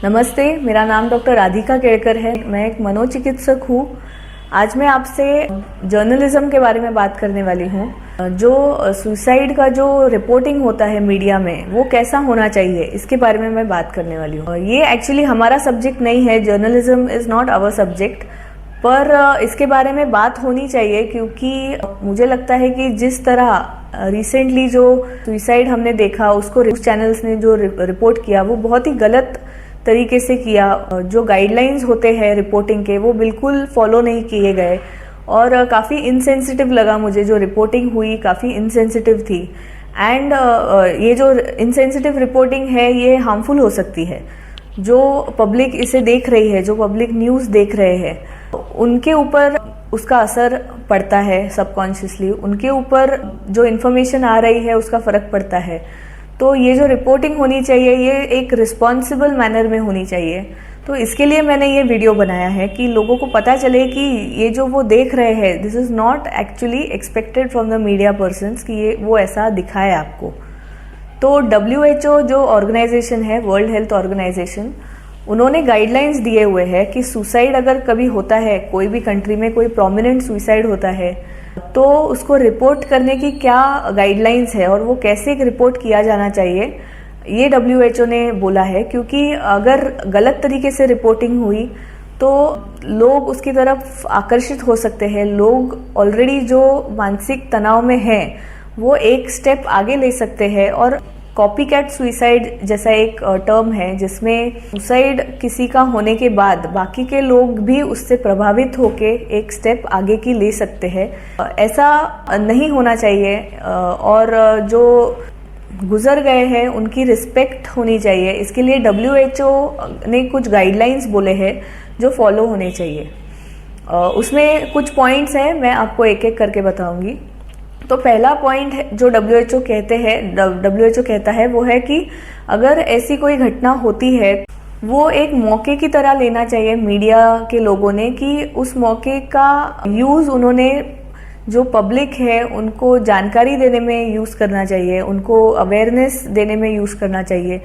नमस्ते, मेरा नाम डॉक्टर राधिका केड़कर है। मैं एक मनोचिकित्सक हूँ। आज मैं आपसे जर्नलिज्म के बारे में बात करने वाली हूँ। जो सुसाइड का जो रिपोर्टिंग होता है मीडिया में, वो कैसा होना चाहिए, इसके बारे में मैं बात करने वाली हूँ। ये एक्चुअली हमारा सब्जेक्ट नहीं है, journalism is not our subject, पर इसके बारे में बात होनी चाहिए क्योंकि मुझे लगता है कि जिस तरह रिसेंटली जो सुसाइड हमने देखा, उसको न्यूज़ चैनल्स ने जो रिपोर्ट किया, वो बहुत ही गलत तरीके से किया। जो गाइडलाइंस होते हैं रिपोर्टिंग के, वो बिल्कुल फॉलो नहीं किए गए और काफ़ी इनसेंसिटिव लगा मुझे। जो रिपोर्टिंग हुई काफ़ी इनसेंसिटिव थी एंड ये जो इनसेंसिटिव रिपोर्टिंग है ये हार्मफुल हो सकती है। जो पब्लिक इसे देख रही है, जो पब्लिक न्यूज़ देख रहे हैं, उनके ऊपर उसका असर पड़ता है सबकॉन्शियसली। उनके ऊपर जो इन्फॉर्मेशन आ रही है उसका फ़र्क पड़ता है। तो ये जो रिपोर्टिंग होनी चाहिए ये एक रिस्पॉन्सिबल मैनर में होनी चाहिए। तो इसके लिए मैंने ये वीडियो बनाया है कि लोगों को पता चले कि ये जो वो देख रहे हैं, this is not actually expected from the media persons कि ये वो ऐसा दिखाए आपको। तो WHO जो ऑर्गेनाइजेशन है, वर्ल्ड हेल्थ ऑर्गेनाइजेशन, उन्होंने गाइडलाइंस दिए हुए हैं कि सुसाइड अगर कभी होता है, कोई भी कंट्री में कोई प्रोमिनेंट सुसाइड होता है, तो उसको रिपोर्ट करने की क्या गाइडलाइंस है और वो कैसे रिपोर्ट किया जाना चाहिए, ये WHO ने बोला है। क्योंकि अगर गलत तरीके से रिपोर्टिंग हुई तो लोग उसकी तरफ आकर्षित हो सकते हैं। लोग ऑलरेडी जो मानसिक तनाव में हैं वो एक स्टेप आगे ले सकते हैं। और कॉपीकैट सुसाइड जैसा एक टर्म है जिसमें सुसाइड किसी का होने के बाद बाकी के लोग भी उससे प्रभावित होके एक स्टेप आगे की ले सकते हैं। ऐसा नहीं होना चाहिए और जो गुजर गए हैं उनकी रिस्पेक्ट होनी चाहिए। इसके लिए WHO ने कुछ गाइडलाइंस बोले हैं जो फॉलो होने चाहिए। उसमें कुछ पॉइंट्स हैं, मैं आपको एक एक करके बताऊंगी। तो पहला पॉइंट है जो WHO कहता है वो है कि अगर ऐसी कोई घटना होती है, वो एक मौके की तरह लेना चाहिए मीडिया के लोगों ने, कि उस मौके का यूज़ उन्होंने जो पब्लिक है उनको जानकारी देने में यूज़ करना चाहिए, उनको अवेयरनेस देने में यूज़ करना चाहिए।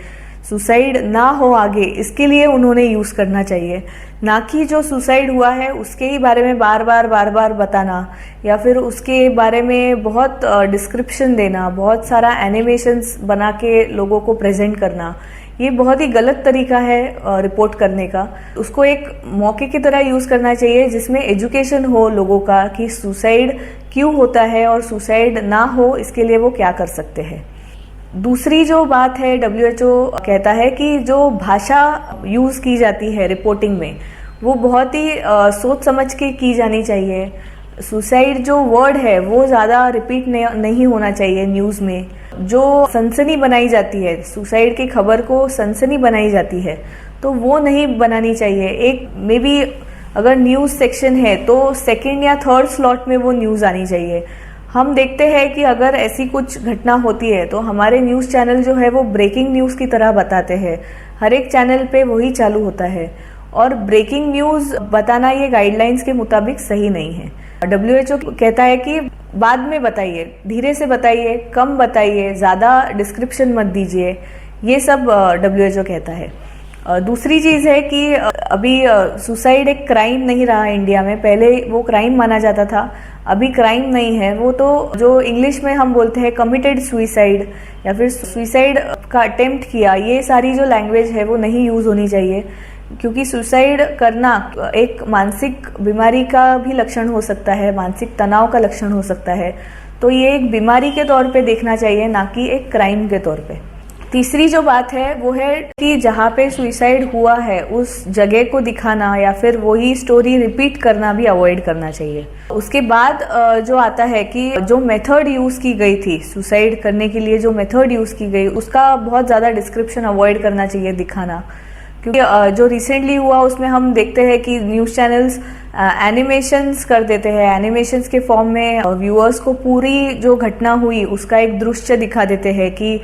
सुसाइड ना हो आगे, इसके लिए उन्होंने यूज़ करना चाहिए, ना कि जो सुसाइड हुआ है उसके ही बारे में बार बार बताना या फिर उसके बारे में बहुत डिस्क्रिप्शन देना, बहुत सारा एनिमेशंस बना के लोगों को प्रेजेंट करना। ये बहुत ही गलत तरीका है रिपोर्ट करने का। उसको एक मौके की तरह यूज़ करना चाहिए जिसमें एजुकेशन हो लोगों का कि सुसाइड क्यों होता है और सुसाइड ना हो इसके लिए वो क्या कर सकते हैं। दूसरी जो बात है, WHO कहता है कि जो भाषा यूज़ की जाती है रिपोर्टिंग में, वो बहुत ही सोच समझ के की जानी चाहिए। सुसाइड जो वर्ड है वो ज़्यादा रिपीट नहीं होना चाहिए न्यूज़ में। जो सनसनी बनाई जाती है, सुसाइड की खबर को सनसनी बनाई जाती है, तो वो नहीं बनानी चाहिए। एक मे बी अगर न्यूज़ सेक्शन है तो सेकंड या थर्ड स्लॉट में वो न्यूज़ आनी चाहिए। हम देखते हैं कि अगर ऐसी कुछ घटना होती है तो हमारे न्यूज़ चैनल जो है वो ब्रेकिंग न्यूज़ की तरह बताते हैं। हर एक चैनल पे वही चालू होता है और ब्रेकिंग न्यूज़ बताना ये गाइडलाइंस के मुताबिक सही नहीं है। WHO कहता है कि बाद में बताइए, धीरे से बताइए, कम बताइए, ज़्यादा डिस्क्रिप्शन मत दीजिए, ये सब WHO कहता है। दूसरी चीज़ है कि अभी सुसाइड एक क्राइम नहीं रहा इंडिया में। पहले वो क्राइम माना जाता था, अभी क्राइम नहीं है। वो तो जो इंग्लिश में हम बोलते हैं कमिटेड सुसाइड या फिर सुसाइड का अटेम्प्ट किया, ये सारी जो लैंग्वेज है वो नहीं यूज़ होनी चाहिए। क्योंकि सुसाइड करना एक मानसिक बीमारी का भी लक्षण हो सकता है, मानसिक तनाव का लक्षण हो सकता है। तो ये एक बीमारी के तौर पे देखना चाहिए, ना कि एक क्राइम के तौर पे। तीसरी जो बात है वो है कि जहाँ पे सुसाइड हुआ है उस जगह को दिखाना या फिर वही स्टोरी रिपीट करना भी अवॉइड करना चाहिए। उसके बाद जो आता है कि जो मेथड यूज़ की गई थी सुसाइड करने के लिए, जो मेथड यूज़ की गई उसका बहुत ज़्यादा डिस्क्रिप्शन अवॉइड करना चाहिए, दिखाना। क्योंकि जो रिसेंटली हुआ उसमें हम देखते हैं कि न्यूज़ चैनल्स एनिमेशंस कर देते हैं। एनिमेशंस के फॉर्म में व्यूअर्स को पूरी जो घटना हुई उसका एक दृश्य दिखा देते हैं कि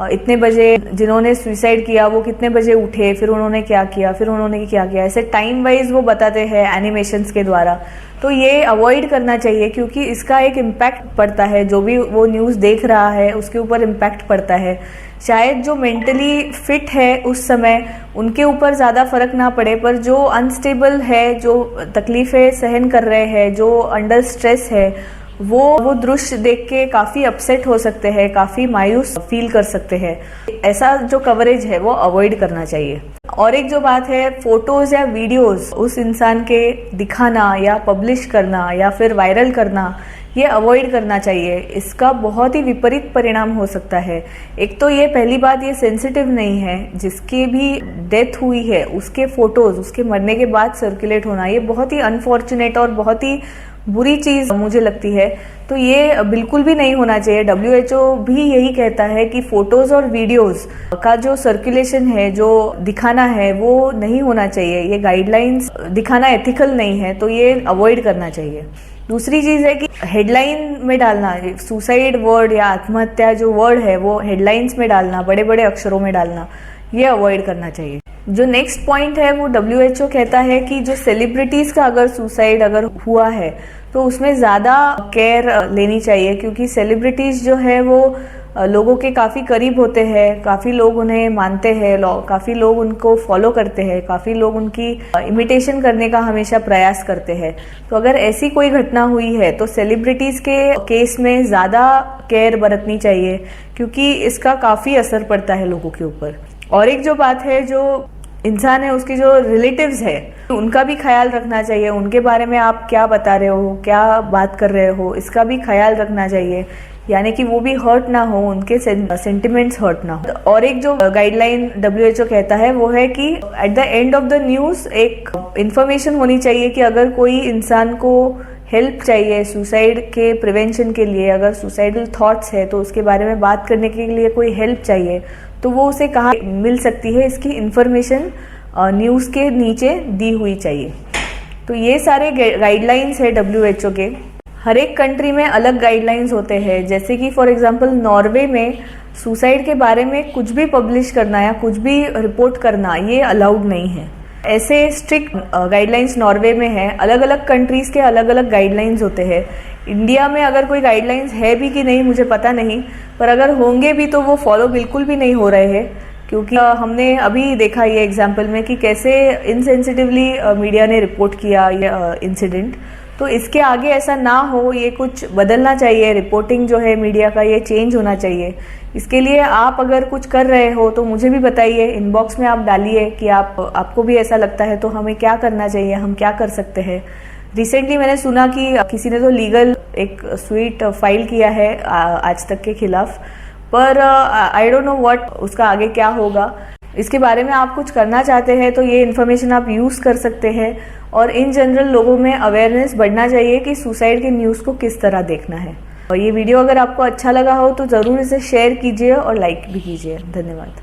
इतने बजे जिन्होंने सुसाइड किया वो कितने बजे उठे, फिर उन्होंने क्या किया, फिर उन्होंने क्या किया, ऐसे टाइम वाइज वो बताते हैं एनिमेशंस के द्वारा। तो ये अवॉइड करना चाहिए क्योंकि इसका एक इम्पैक्ट पड़ता है, जो भी वो न्यूज़ देख रहा है उसके ऊपर इम्पैक्ट पड़ता है। शायद जो मेंटली फिट है उस समय उनके ऊपर ज़्यादा फर्क ना पड़े, पर जो अनस्टेबल है, जो तकलीफ़ें सहन कर रहे हैं, जो अंडर स्ट्रेस है, वो दृश्य देख के काफ़ी अपसेट हो सकते हैं, काफ़ी मायूस फील कर सकते हैं। ऐसा जो कवरेज है वो अवॉइड करना चाहिए। और एक जो बात है, फोटोज या वीडियोस उस इंसान के दिखाना या पब्लिश करना या फिर वायरल करना, ये अवॉइड करना चाहिए। इसका बहुत ही विपरीत परिणाम हो सकता है। एक तो ये पहली बात, ये सेंसिटिव नहीं है। जिसकी भी डेथ हुई है उसके फोटोज उसके मरने के बाद सर्कुलेट होना, ये बहुत ही अनफॉर्चुनेट और बहुत ही बुरी चीज मुझे लगती है। तो ये बिल्कुल भी नहीं होना चाहिए। WHO भी यही कहता है कि फोटोज और वीडियोस का जो सर्कुलेशन है, जो दिखाना है, वो नहीं होना चाहिए। ये गाइडलाइंस दिखाना एथिकल नहीं है, तो ये अवॉइड करना चाहिए। दूसरी चीज है कि हेडलाइन में डालना, सुसाइड वर्ड या आत्महत्या जो वर्ड है वो हेडलाइंस में डालना, बड़े बड़े अक्षरों में डालना, ये अवॉइड करना चाहिए। जो नेक्स्ट पॉइंट है वो WHO कहता है कि जो सेलिब्रिटीज का अगर सुसाइड अगर हुआ है तो उसमें ज़्यादा केयर लेनी चाहिए, क्योंकि सेलिब्रिटीज जो है वो लोगों के काफ़ी करीब होते हैं, काफ़ी लोग उन्हें मानते हैं, काफ़ी लोग उनको फॉलो करते हैं, काफ़ी लोग उनकी इमिटेशन करने का हमेशा प्रयास करते हैं। तो अगर ऐसी कोई घटना हुई है तो सेलिब्रिटीज के केस में ज़्यादा केयर बरतनी चाहिए, क्योंकि इसका काफ़ी असर पड़ता है लोगों के ऊपर। और एक जो बात है, जो इंसान है उसकी जो रिलेटिव्स है उनका भी ख्याल रखना चाहिए। उनके बारे में आप क्या बता रहे हो, क्या बात कर रहे हो, इसका भी ख्याल रखना चाहिए, यानी कि वो भी हर्ट ना हो, उनके सेंटिमेंट्स हर्ट ना हो। और एक जो गाइडलाइन WHO कहता है वो है कि at the end of the news एक इंफॉर्मेशन होनी चाहिए कि अगर कोई इंसान को हेल्प चाहिए सुसाइड के प्रिवेंशन के लिए, अगर सुसाइडल थॉट्स है तो उसके बारे में बात करने के लिए कोई हेल्प चाहिए तो वो उसे कहाँ मिल सकती है, इसकी इंफॉर्मेशन न्यूज़ के नीचे दी हुई चाहिए। तो ये सारे गाइडलाइंस है WHO के। हर एक कंट्री में अलग गाइडलाइंस होते हैं। जैसे कि फॉर एग्जांपल नॉर्वे में सुसाइड के बारे में कुछ भी पब्लिश करना या कुछ भी रिपोर्ट करना ये अलाउड नहीं है। ऐसे स्ट्रिक्ट गाइडलाइंस नॉर्वे में है। अलग अलग कंट्रीज के अलग अलग गाइडलाइंस होते हैं। इंडिया में अगर कोई गाइडलाइंस है भी कि नहीं मुझे पता नहीं, पर अगर होंगे भी तो वो फॉलो बिल्कुल भी नहीं हो रहे हैं, क्योंकि हमने अभी देखा ये एग्जाम्पल में कि कैसे इनसेंसिटिवली मीडिया ने रिपोर्ट किया ये इंसिडेंट। तो इसके आगे ऐसा ना हो, ये कुछ बदलना चाहिए। रिपोर्टिंग जो है मीडिया का ये चेंज होना चाहिए। इसके लिए आप अगर कुछ कर रहे हो तो मुझे भी बताइए, इनबॉक्स में आप डालिए कि आपको भी ऐसा लगता है तो हमें क्या करना चाहिए, हम क्या कर सकते हैं। रिसेंटली मैंने सुना कि किसी ने तो लीगल एक स्वीट फाइल किया है आज तक के खिलाफ, पर आई डोंट नो व्हाट उसका आगे क्या होगा। इसके बारे में आप कुछ करना चाहते हैं तो ये इन्फॉर्मेशन आप यूज़ कर सकते हैं। और इन जनरल लोगों में अवेयरनेस बढ़ना चाहिए कि सुसाइड के न्यूज़ को किस तरह देखना है। और ये वीडियो अगर आपको अच्छा लगा हो तो ज़रूर इसे शेयर कीजिए और लाइक भी कीजिए। धन्यवाद।